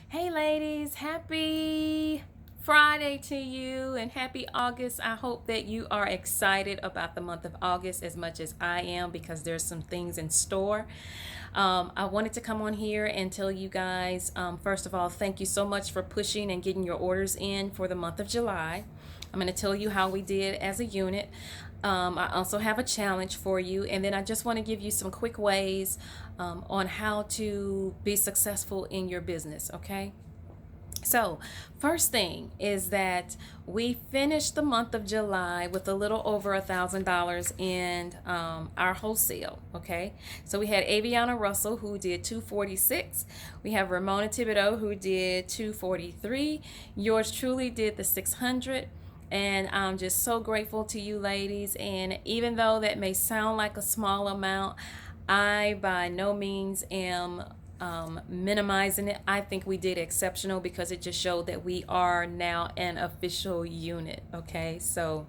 Hey ladies, happy Friday to you and happy August. I hope that you are excited about the month of August as much as I am because there's some things in store. I wanted to come on here and tell you guys, first of all, thank you so much for pushing and getting your orders in for the month of July. I'm going to tell you how we did as a unit. I also have a challenge for you, and then I just want to give you some quick ways on how to be successful in your business, okay? So, first thing is that we finished the month of July with a little over $1,000 in our wholesale. Okay, so we had Aviana Russell who did 246. We have Ramona Thibodeau who did 243. Yours truly did the 600. And I'm just so grateful to you ladies. And even though that may sound like a small amount, I by no means am minimizing it. I think we did exceptional because it just showed that we are now an official unit. Okay, so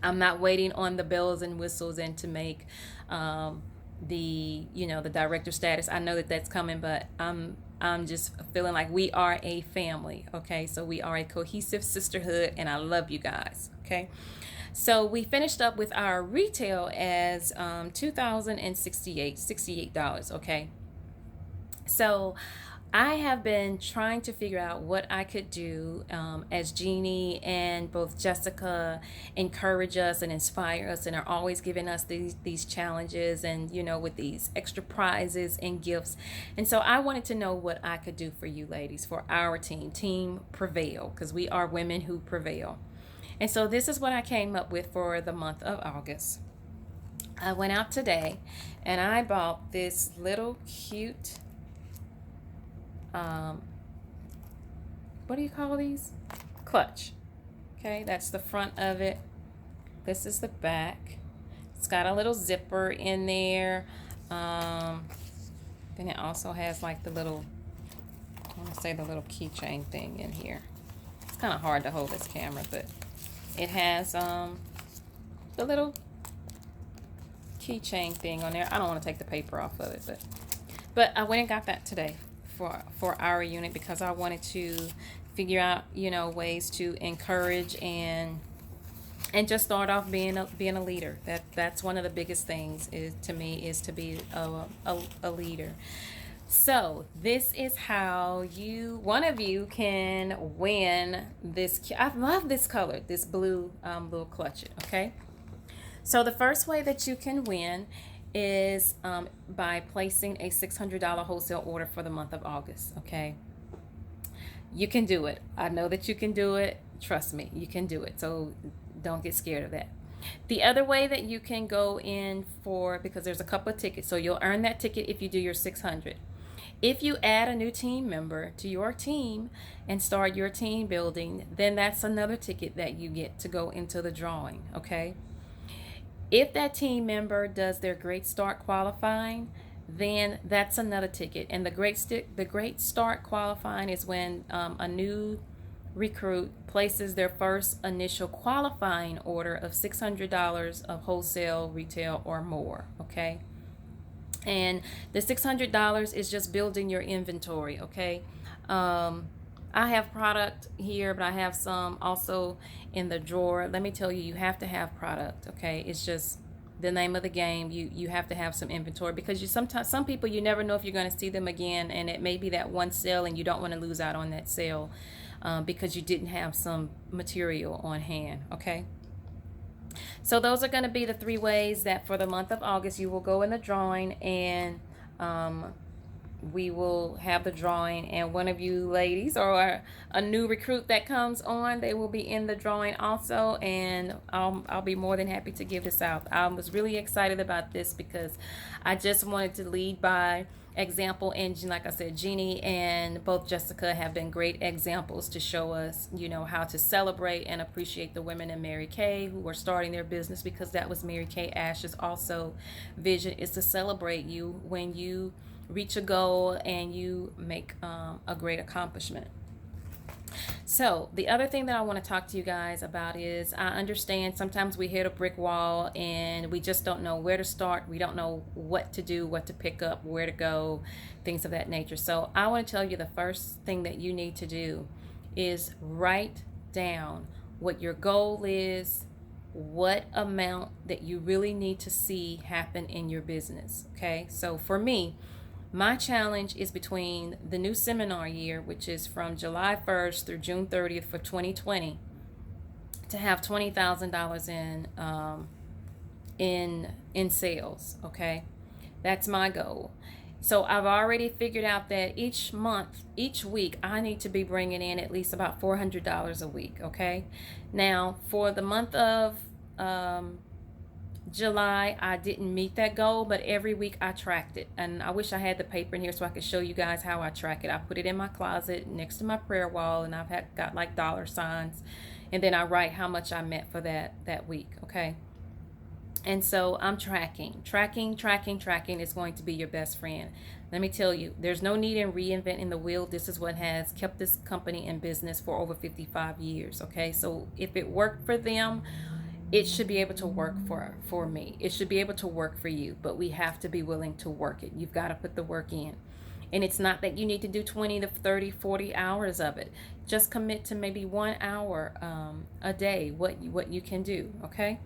I'm not waiting on the bells and whistles and to make the director status. I know that that's coming, but I'm just feeling like we are a family. Okay, so we are a cohesive sisterhood, and I love you guys. Okay. So we finished up with our retail as $2,068. Okay. So I have been trying to figure out what I could do as Jeannie and both Jessica encourage us and inspire us and are always giving us these challenges and, with these extra prizes and gifts. And so I wanted to know what I could do for you ladies, for our Team Prevail, because we are women who prevail. And so this is what I came up with for the month of August. I went out today and I bought this little cute um, what do you call these? Clutch. Okay, that's the front of it. This is the back. It's got a little zipper in there. Then it also has like the little, I want to say the little keychain thing in here. It's kind of hard to hold this camera, but it has the little keychain thing on there. I don't want to take the paper off of it, but I went and got that today for our unit because I wanted to figure out ways to encourage and just start off being a leader. That's one of the biggest things is to me is to be a leader. So this is how one of you can win this. I love this color, this blue little clutch it. Okay, so the first way that you can win is by placing a $600 wholesale order for the month of August. Okay, you can do it. I know that you can do it. Trust me, you can do it. So don't get scared of that. The other way that you can go in for, because there's a couple of tickets, so you'll earn that ticket if you do your 600. If you add a new team member to your team and start your team building, then that's another ticket that you get to go into the drawing. Okay. If that team member does their Great Start qualifying, then that's another ticket. And the Great Start qualifying is when a new recruit places their first initial qualifying order of $600 of wholesale, retail, or more. Okay, and the $600 is just building your inventory. Okay. I have product here, but I have some also in the drawer. Let me tell you, you have to have product. Okay, it's just the name of the game. You have to have some inventory because sometimes some people you never know if you're going to see them again, and it may be that one sale, and you don't want to lose out on that sale because you didn't have some material on hand. Okay. So those are going to be the three ways that for the month of August you will go in the drawing, and we will have the drawing, and one of you ladies or a new recruit that comes on, they will be in the drawing also, and I'll be more than happy to give this out. I was really excited about this because I just wanted to lead by example, and like I said, Jeannie and both Jessica have been great examples to show us how to celebrate and appreciate the women in Mary Kay who are starting their business, because that was Mary Kay Ash's also vision, is to celebrate you when you reach a goal and you make a great accomplishment. So the other thing that I want to talk to you guys about is I understand sometimes we hit a brick wall and we just don't know where to start. We don't know what to do, what to pick up, where to go, things of that nature. So I want to tell you the first thing that you need to do is write down what your goal is, what amount that you really need to see happen in your business. Okay, so for me, my challenge is between the new seminar year, which is from July 1st through June 30th for 2020, to have $20,000 in sales. Okay, that's my goal. So I've already figured out that each month, each week, I need to be bringing in at least about $400 a week. Okay, now for the month of July, I didn't meet that goal, but every week I tracked it. And I wish I had the paper in here so I could show you guys how I track it. I put it in my closet next to my prayer wall, and got like dollar signs, and then I write how much I met for that week. Okay. And so I'm tracking is going to be your best friend. Let me tell you, there's no need in reinventing the wheel. This is what has kept this company in business for over 55 years. Okay. So if it worked for them, it should be able to work for me. It should be able to work for you, but we have to be willing to work it. You've got to put the work in. And it's not that you need to do 20 to 30, 40 hours of it. Just commit to maybe 1 hour a day, what you can do, okay?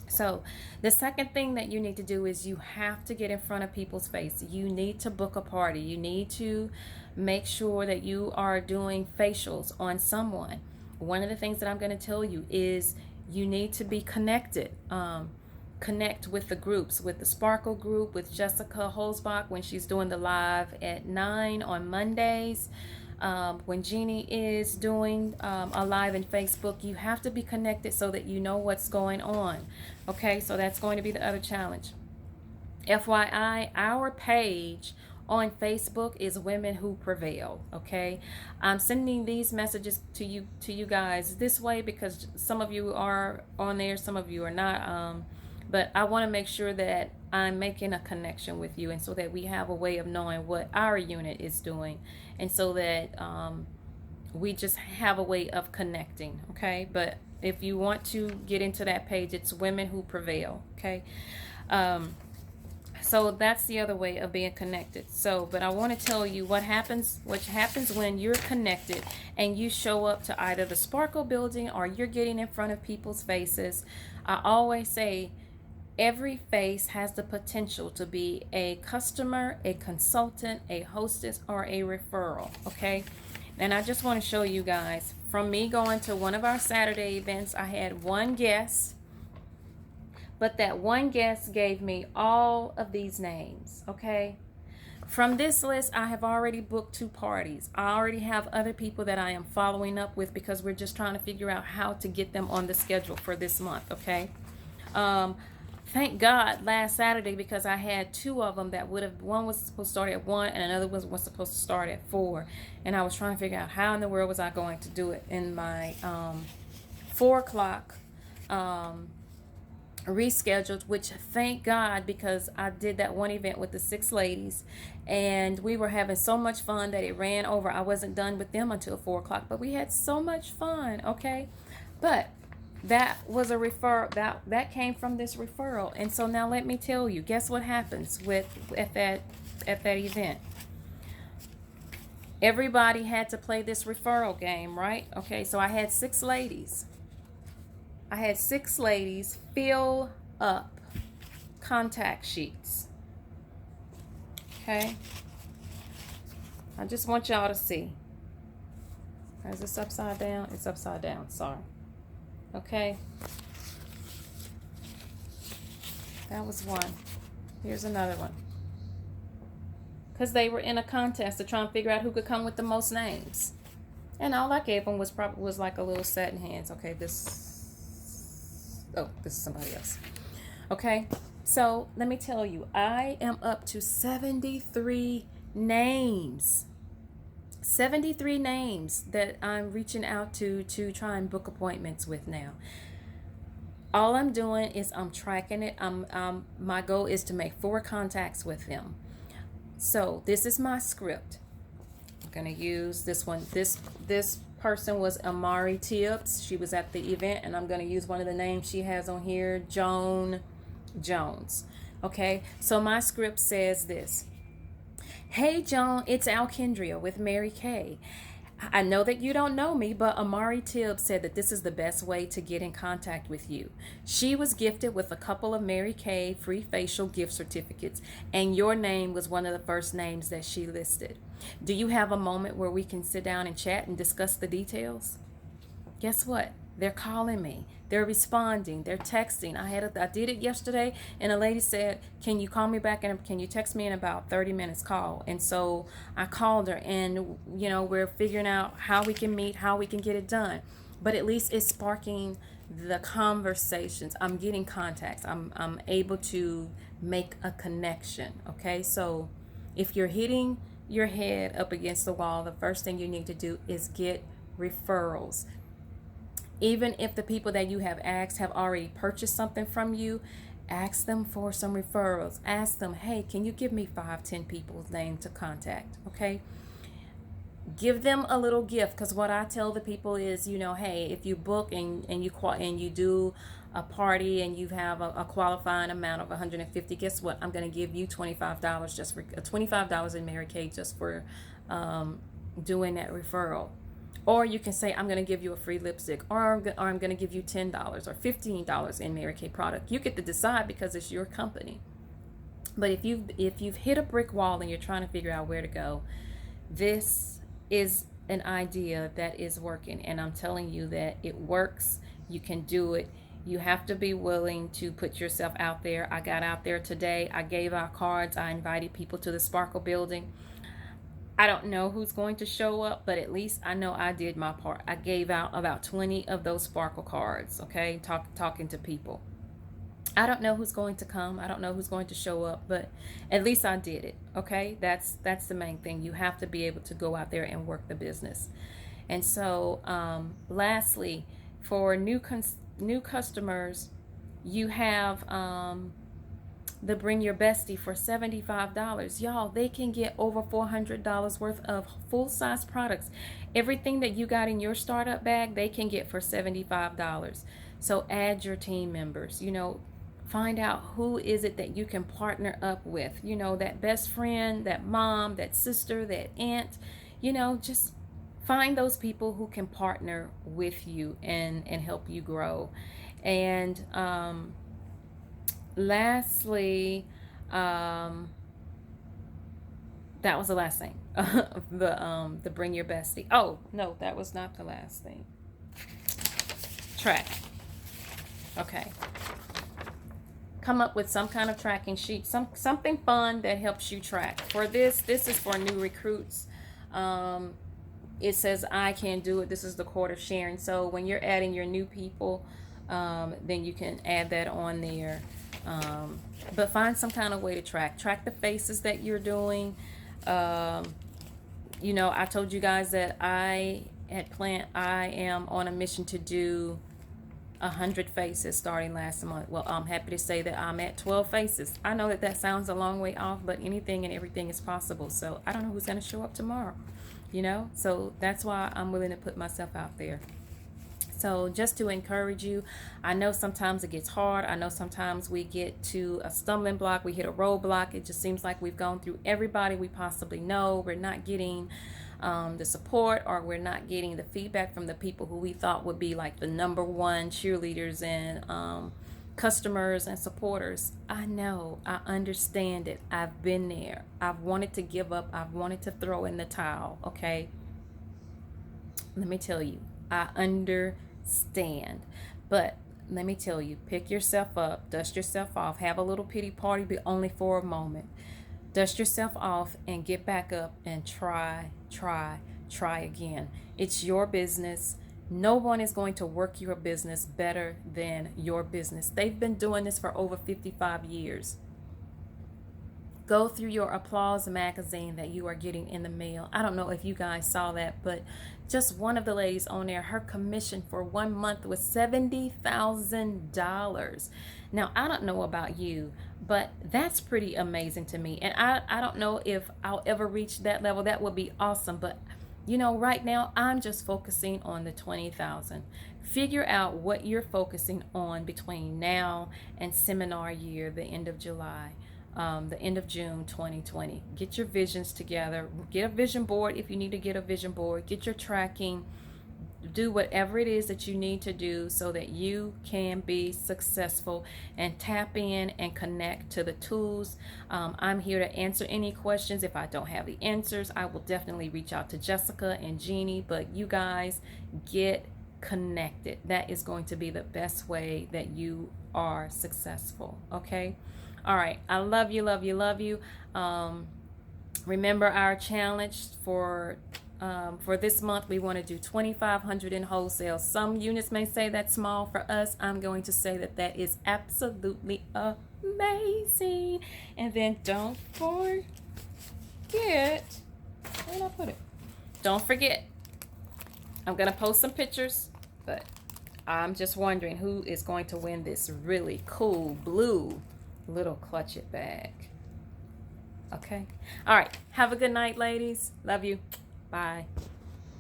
So the second thing that you need to do is you have to get in front of people's face. You need to book a party. You need to make sure that you are doing facials on someone. One of the things that I'm going to tell you is you need to be connected. Connect with the groups, with the Sparkle group, with Jessica Holzbach when she's doing the live at 9 on Mondays. When Jeannie is doing a live in Facebook, you have to be connected so that you know what's going on. Okay, so that's going to be the other challenge. FYI, our page on Facebook is Women Who Prevail. Okay, I'm sending these messages to you guys this way because some of you are on there, some of you are not. But I want to make sure that I'm making a connection with you, and so that we have a way of knowing what our unit is doing, and so that we just have a way of connecting. Okay, but if you want to get into that page, it's Women Who Prevail. Okay. So that's the other way of being connected. So, but I want to tell you what happens when you're connected and you show up to either the Sparkle building or you're getting in front of people's faces. I always say every face has the potential to be a customer, a consultant, a hostess, or a referral. Okay. And I just want to show you guys from me going to one of our Saturday events, I had one guest. But that one guest gave me all of these names, okay? From this list, I have already booked 2 parties. I already have other people that I am following up with because we're just trying to figure out how to get them on the schedule for this month, okay? Thank God last Saturday, because I had 2 of them that one was supposed to start at 1 and another one was supposed to start at 4. And I was trying to figure out how in the world was I going to do it. In my 4 o'clock rescheduled, which thank God, because I did that one event with the 6 ladies and we were having so much fun that it ran over. I wasn't done with them until 4 o'clock, but we had so much fun. Okay, but that was a that came from this referral. And so now let me tell you, guess what happens at that event? Everybody had to play this referral game, right? Okay, so I had 6 ladies fill up contact sheets. Okay. I just want y'all to see. Is this upside down? It's upside down. Sorry. Okay. That was one. Here's another one. Because they were in a contest to try and figure out who could come with the most names. And all I gave them was like a little satin hands. Okay, this is somebody else. Okay, so let me tell you, I am up to 73 names. 73 names that I'm reaching out to try and book appointments with now. All I'm doing is I'm tracking it. My goal is to make 4 contacts with them. So this is my script. I'm gonna use this one. This person was Amari Tibbs. She was at the event, and I'm going to use one of the names she has on here, Joan Jones. Okay, so my script says this. Hey, Joan, it's Alkindria with Mary Kay. I know that you don't know me, but Amari Tibbs said that this is the best way to get in contact with you. She was gifted with a couple of Mary Kay free facial gift certificates, and your name was one of the first names that she listed. Do you have a moment where we can sit down and chat and discuss the details? Guess what? They're calling me. They're responding. They're texting. I did it yesterday, and a lady said, "Can you call me back and can you text me in about 30 minutes?" Call. And so I called her, and we're figuring out how we can meet, how we can get it done. But at least it's sparking the conversations. I'm getting contacts. I'm able to make a connection. Okay, so if you're hitting your head up against the wall, the first thing you need to do is get referrals. Even if the people that you have asked have already purchased something from you, ask them for some referrals. Ask them, hey, can you give me 5-10 people's name to contact? Okay. Give them a little gift, because what I tell the people is, hey, if you book and you do a party and you have a qualifying amount of 150, guess what? I'm going to give you $25 just for $25 in Mary Kay just for doing that referral. Or you can say, I'm going to give you a free lipstick, or I'm going to give you $10 or $15 in Mary Kay product. You get to decide because it's your company. But if you've hit a brick wall and you're trying to figure out where to go, this is an idea that is working. And I'm telling you that it works. You can do it. You have to be willing to put yourself out there. I got out there today. I gave out cards. I invited people to the Sparkle building. I don't know who's going to show up, but at least I know I did my part. I gave out about 20 of those Sparkle cards, okay, talking to people. I don't know who's going to come. I don't know who's going to show up, but at least I did it, okay? That's the main thing. You have to be able to go out there and work the business. And so, lastly, for new customers, you have the Bring Your Bestie for $75. Y'all, they can get over $400 worth of full-size products. Everything that you got in your startup bag, they can get for $75. So add your team members. Find out who is it that you can partner up with. That best friend, that mom, that sister, that aunt. Just find those people who can partner with you and help you grow. And lastly, that was the last thing. the Bring Your Bestie. Oh no, that was not the last thing. Track. Okay. Come up with some kind of tracking sheet, something fun that helps you track. For this is for new recruits. It says I can do it. This is the Court of Sharon. So when you're adding your new people, then you can add that on there. But find some kind of way to track the faces that you're doing. I told you guys that I am on a mission to do 100 faces starting last month. Well, I'm happy to say that I'm at 12 faces. I know that sounds a long way off, but anything and everything is possible. So I don't know who's going to show up tomorrow, so that's why I'm willing to put myself out there. So just to encourage you, I know sometimes it gets hard. I know sometimes we get to a stumbling block. We hit a roadblock. It just seems like we've gone through everybody we possibly know. We're not getting the support, or we're not getting the feedback from the people who we thought would be like the number one cheerleaders and customers and supporters. I know. I understand it. I've been there. I've wanted to give up. I've wanted to throw in the towel. Okay. Let me tell you, I understand. But let me tell you, pick yourself up, dust yourself off, have a little pity party, but only for a moment. Dust yourself off and get back up and try again. It's your business. No one is going to work your business better than your business. They've been doing this for over 55 years. Go through your Applause magazine that you are getting in the mail. I don't know if you guys saw that, but just one of the ladies on there, her commission for 1 month was $70,000. Now, I don't know about you, but that's pretty amazing to me. And I don't know if I'll ever reach that level. That would be awesome. But You know, right now I'm just focusing on the 20,000. Figure out what you're focusing on between now and seminar year, the end of July, the end of June 2020. Get your visions together. Get a vision board if you need to get a vision board. Get your tracking. Do whatever it is that you need to do so that you can be successful, and tap in and connect to the tools. I'm here to answer any questions. If I don't have the answers, I will definitely reach out to Jessica and Jeannie, but you guys get connected. That is going to be the best way that you are successful. Okay. All right. I love you, love you, love you. Remember our challenge for this month. We want to do 2,500 in wholesale. Some units may say that's small. For us, I'm going to say that that is absolutely amazing. And then don't forget, where did I put it? Don't forget, I'm going to post some pictures, but I'm just wondering who is going to win this really cool blue little clutch it bag. Okay. All right. Have a good night, ladies. Love you. Bye.